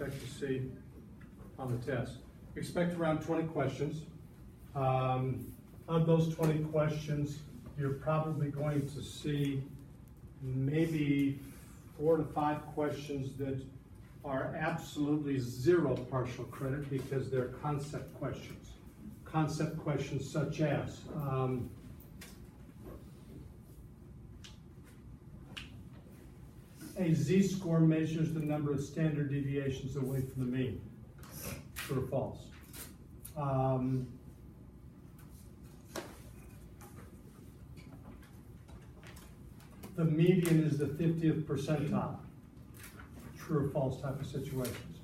expect to see on the test. Expect around 20 questions. Of those 20 questions, you're probably going to see maybe 4 to 5 questions that are absolutely zero partial credit because they're concept questions. Concept questions such as, a z-score measures the number of standard deviations away from the mean. True or false? The median is the 50th percentile. True or false type of situations.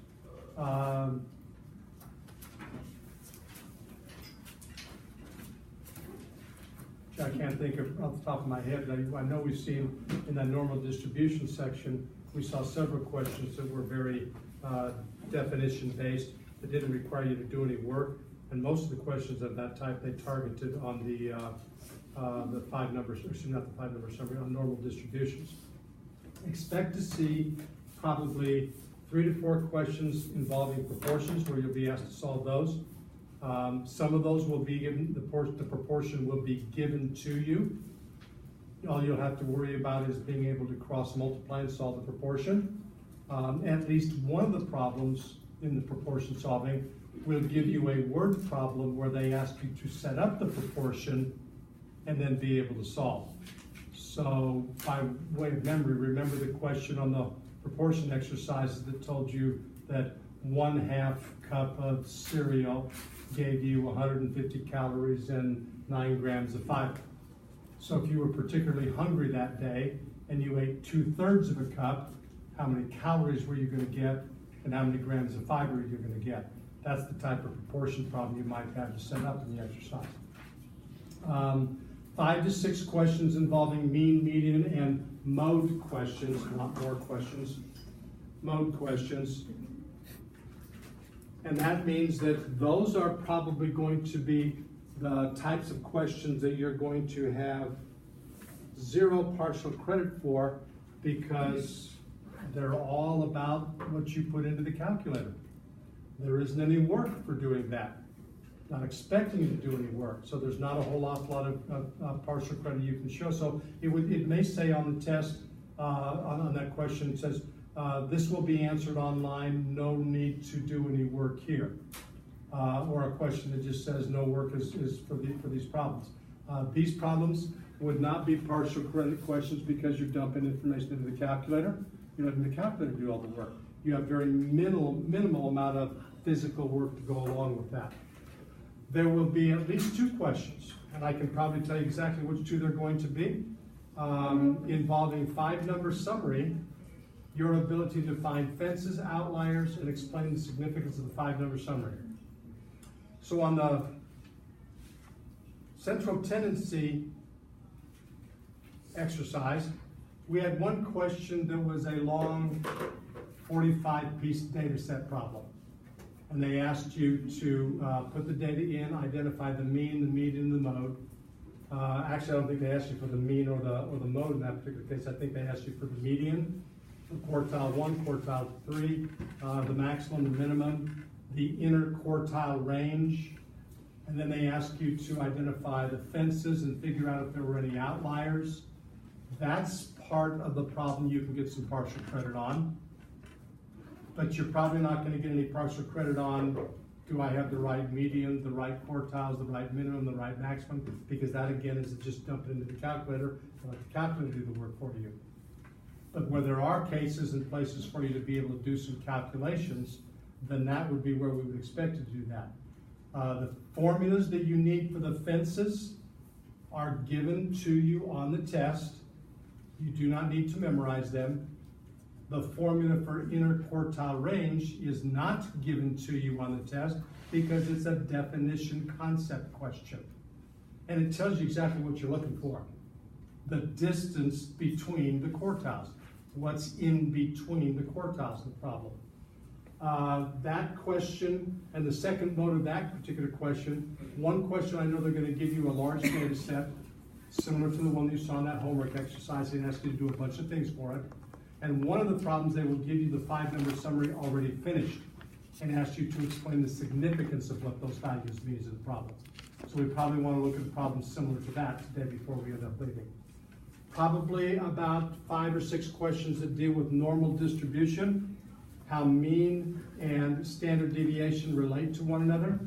I can't think of off the top of my head, but I know we've seen in that normal distribution section, we saw several questions that were very definition based, that didn't require you to do any work. And most of the questions of that type, they targeted on the 5 numbers, or excuse me, not the 5 number summary, on normal distributions. Expect to see probably 3 to 4 questions involving proportions where you'll be asked to solve those. Some of those will be given, the proportion will be given to you. All you'll have to worry about is being able to cross multiply and solve the proportion. At least one of the problems in the proportion solving will give you a word problem where they ask you to set up the proportion and then be able to solve. So by way of memory, remember the question on the proportion exercises that told you that 1/2 cup of cereal gave you 150 calories and 9 grams of fiber. So if you were particularly hungry that day and you ate 2/3 of a cup, how many calories were you going to get and how many grams of fiber you're going to get? That's the type of proportion problem you might have to set up in the exercise. 5 to 6 questions involving mean, median, and mode questions, not more questions, mode questions. And that means that those are probably going to be the types of questions that you're going to have 0 partial credit for because they're all about what you put into the calculator. There isn't any work for doing that. Not expecting you to do any work. So there's not a whole awful lot of partial credit you can show. So it may say on the test, on that question, it says, this will be answered online, no need to do any work here. Or a question that just says no work is for these problems. These problems would not be partial credit questions because you're dumping information into the calculator. You're letting the calculator do all the work. You have very minimal amount of physical work to go along with that. There will be at least 2 questions, and I can probably tell you exactly which 2 they're going to be, involving 5 number summary, your ability to find fences, outliers, and explain the significance of the 5 number summary. So on the central tendency exercise, we had one question that was a long 45-piece data set problem. And they asked you to put the data in, identify the mean, the median, and the mode. Actually, I don't think they asked you for the mean or the mode in that particular case. I think they asked you for the median, the quartile 1, quartile 3, the maximum, the minimum, the inner quartile range. And then they asked you to identify the fences and figure out if there were any outliers. That's part of the problem you can get some partial credit on. But you're probably not going to get any partial credit on, do I have the right median, the right quartiles, the right minimum, the right maximum? Because that, again, is just dump it into the calculator and let the calculator do the work for you. But where there are cases and places for you to be able to do some calculations, then that would be where we would expect you to do that. The formulas that you need for the fences are given to you on the test. You do not need to memorize them. The formula for inner quartile range is not given to you on the test because it's a definition concept question. And it tells you exactly what you're looking for. The distance between the quartiles. What's in between the quartiles, the problem. That question and the second mode of that particular question, one question I know they're going to give you a large data set, similar to the one you saw in that homework exercise, and ask you to do a bunch of things for it. And one of the problems, they will give you the 5-number summary already finished and ask you to explain the significance of what those values mean in the problem. So we probably want to look at a problem similar to that today before we end up leaving. Probably about 5 or 6 questions that deal with normal distribution, how mean and standard deviation relate to one another.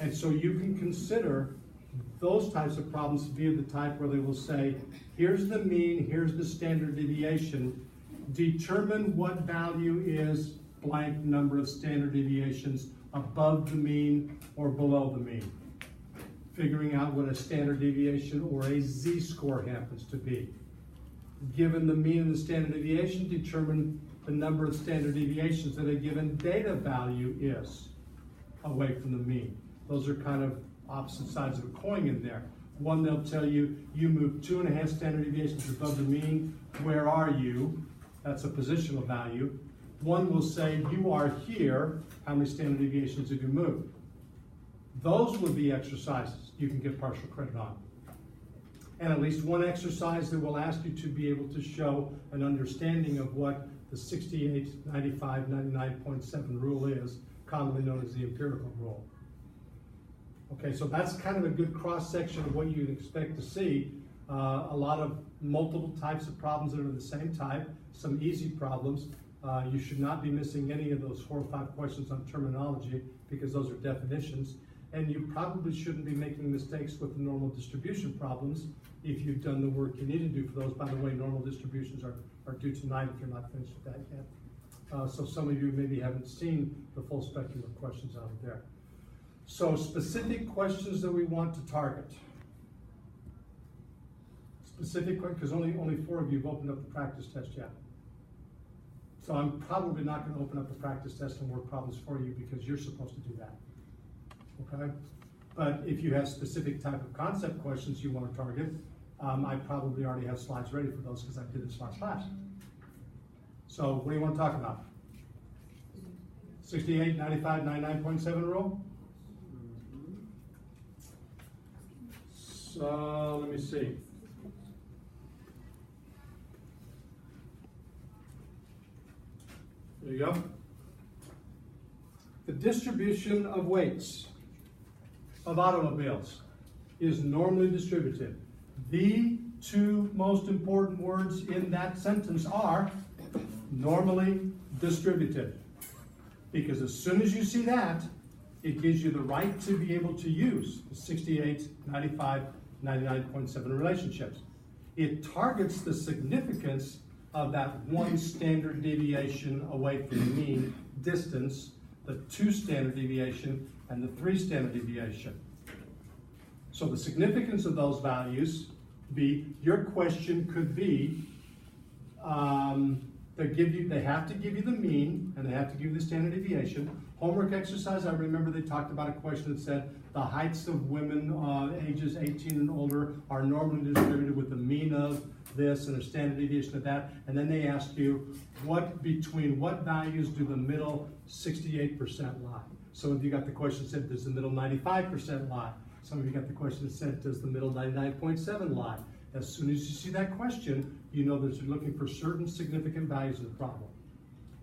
And so you can consider those types of problems to be of the type where they will say, here's the mean, here's the standard deviation, determine what value is blank number of standard deviations above the mean or below the mean. Figuring out what a standard deviation or a z-score happens to be. Given the mean and the standard deviation, determine the number of standard deviations that a given data value is away from the mean. Those are kind of opposite sides of a coin in there. One, they'll tell you, you move 2.5 standard deviations above the mean. Where are you? That's a positional value. One will say, you are here. How many standard deviations did you move? Those would be exercises you can get partial credit on. And at least one exercise that will ask you to be able to show an understanding of what the 68, 95, 99.7 rule is, commonly known as the empirical rule. Okay, so that's kind of a good cross-section of what you'd expect to see. A lot of multiple types of problems that are the same type, some easy problems. You should not be missing any of those 4 or 5 questions on terminology because those are definitions. And you probably shouldn't be making mistakes with the normal distribution problems if you've done the work you need to do for those. By the way, normal distributions are due tonight if you're not finished with that yet. So some of you maybe haven't seen the full spectrum of questions out there. So specific questions that we want to target. Specific, because only 4 of you have opened up the practice test yet. So I'm probably not going to open up the practice test and work problems for you because you're supposed to do that. Okay? But if you have specific type of concept questions you want to target, I probably already have slides ready for those because I did this last class. So what do you want to talk about? 68, 95, 99.7 rule? So let me see. There you go. The distribution of weights of automobiles is normally distributed. The 2 most important words in that sentence are normally distributed. Because as soon as you see that, it gives you the right to be able to use the 68, 95, 99.7 relationships. It targets the significance of that 1 standard deviation away from the mean distance, the 2 standard deviation, and the 3 standard deviation. So the significance of those values your question could be, they have to give you the mean, and they have to give you the standard deviation. Homework exercise, I remember they talked about a question that said, the heights of women ages 18 and older are normally distributed with the mean of this and a standard deviation of that. And then they asked you, between what values do the middle 68% lie? Some of you got the question that said, does the middle 95% lie? Some of you got the question that said, does the middle 99.7 lie? As soon as you see that question, you know that you're looking for certain significant values in the problem.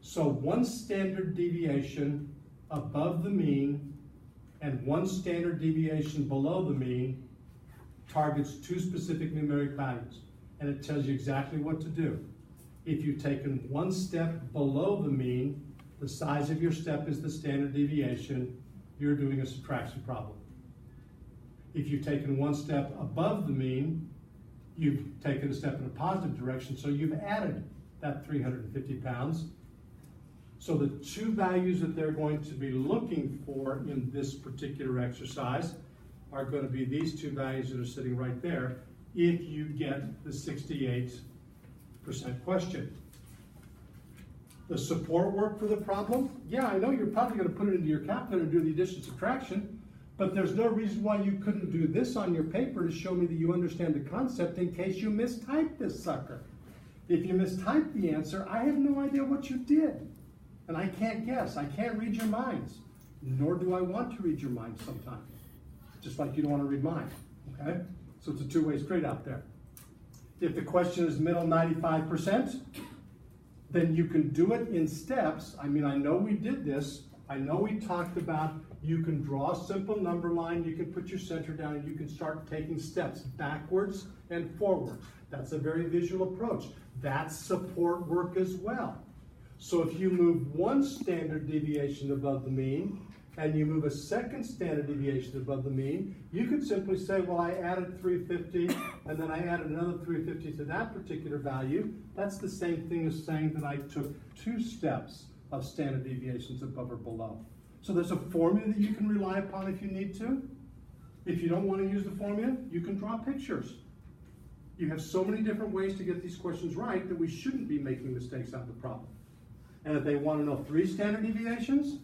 So 1 standard deviation above the mean and 1 standard deviation below the mean targets 2 specific numeric values. And it tells you exactly what to do. If you've taken 1 step below the mean, the size of your step is the standard deviation, you're doing a subtraction problem. If you've taken 1 step above the mean, you've taken a step in a positive direction, so you've added that 350 pounds. So the 2 values that they're going to be looking for in this particular exercise are going to be these 2 values that are sitting right there if you get the 68% question. The support work for the problem, yeah, I know you're probably going to put it into your calculator and do the addition subtraction, but there's no reason why you couldn't do this on your paper to show me that you understand the concept in case you mistyped this sucker. If you mistyped the answer, I have no idea what you did. And I can't guess. I can't read your minds. Nor do I want to read your minds sometimes. Just like you don't want to read mine. Okay? So it's a 2-way street out there. If the question is middle 95%, then you can do it in steps. I mean, I know we did this. I know we talked about you can draw a simple number line, you can put your center down, and you can start taking steps backwards and forwards. That's a very visual approach. That's support work as well. So if you move one standard deviation above the mean, and you move a second standard deviation above the mean, you could simply say, well, I added 350, and then I added another 350 to that particular value. That's the same thing as saying that I took 2 steps of standard deviations above or below. So there's a formula that you can rely upon if you need to. If you don't want to use the formula, you can draw pictures. You have so many different ways to get these questions right that we shouldn't be making mistakes out of the problem. And if they want to know 3 standard deviations,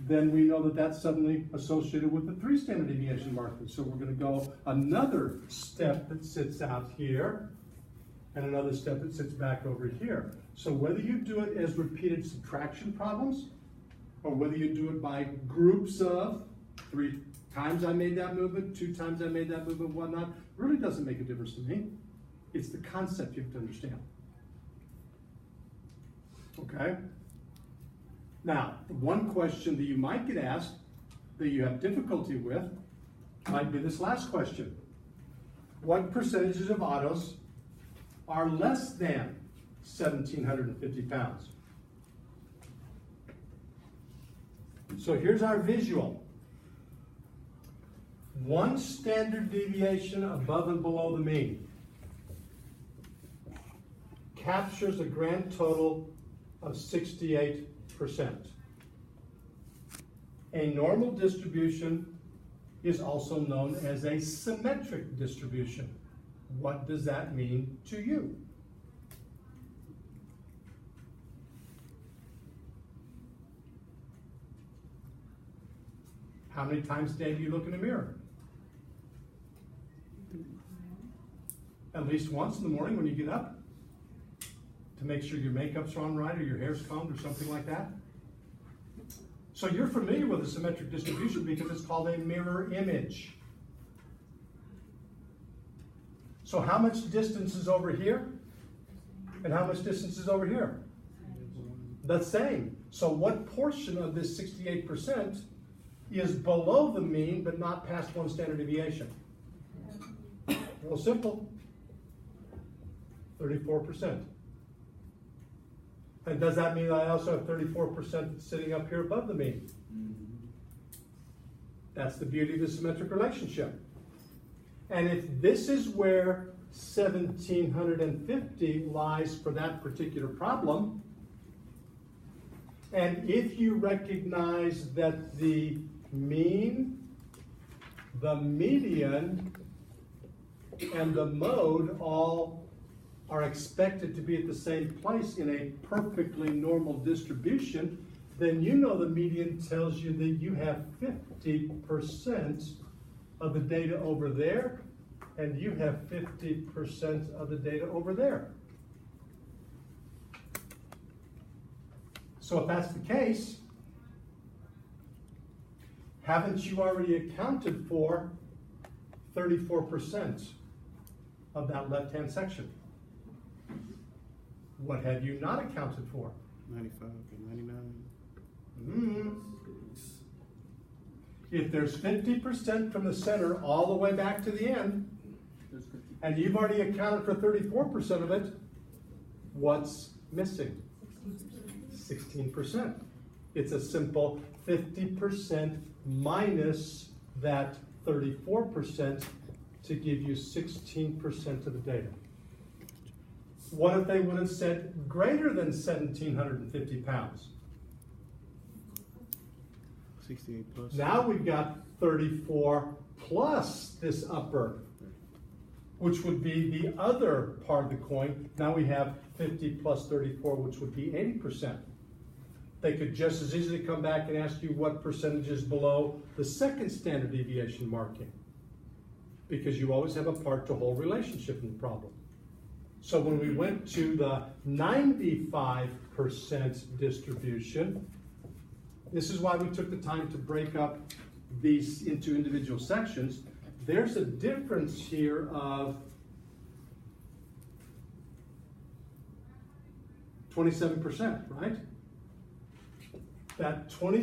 then we know that that's suddenly associated with the 3 standard deviation marker. So we're going to go another step that sits out here, and another step that sits back over here. So whether you do it as repeated subtraction problems, or whether you do it by groups of 3 times I made that movement, 2 times I made that movement, whatnot, really doesn't make a difference to me. It's the concept you have to understand. Okay? Now, one question that you might get asked that you have difficulty with might be this last question. What percentages of autos are less than 1,750 pounds? So here's our visual. 1 standard deviation above and below the mean captures a grand total of 68%. A normal distribution is also known as a symmetric distribution. What does that mean to you? How many times a day do you look in the mirror? At least once in the morning when you get up to make sure your makeup's on right or your hair's combed or something like that. So you're familiar with a symmetric distribution because it's called a mirror image. So how much distance is over here? And how much distance is over here? The same. So what portion of this 68% is below the mean but not past 1 standard deviation? Real simple. 34%. And does that mean I also have 34% sitting up here above the mean? That's the beauty of the symmetric relationship. And if this is where 1,750 lies for that particular problem, and if you recognize that the mean, the median, and the mode all are expected to be at the same place in a perfectly normal distribution, then you know the median tells you that you have 50% of the data over there, and you have 50% of the data over there. So if that's the case, haven't you already accounted for 34% of that left-hand section? What have you not accounted for? 95 and 99. If there's 50% from the center all the way back to the end, and you've already accounted for 34% of it, what's missing? 16%. It's a simple 50% minus that 34% to give you 16% of the data. What if they would have said greater than 1,750 pounds? 68 plus. Now we've got 34 plus this upper, which would be the other part of the coin. Now we have 50 plus 34, which would be 80%. They could just as easily come back and ask you what percentage is below the second standard deviation marking, because you always have a part-to-whole relationship in the problem. So when we went to the 95% distribution, this is why we took the time to break up these into individual sections. There's a difference here of 27%, right? That 20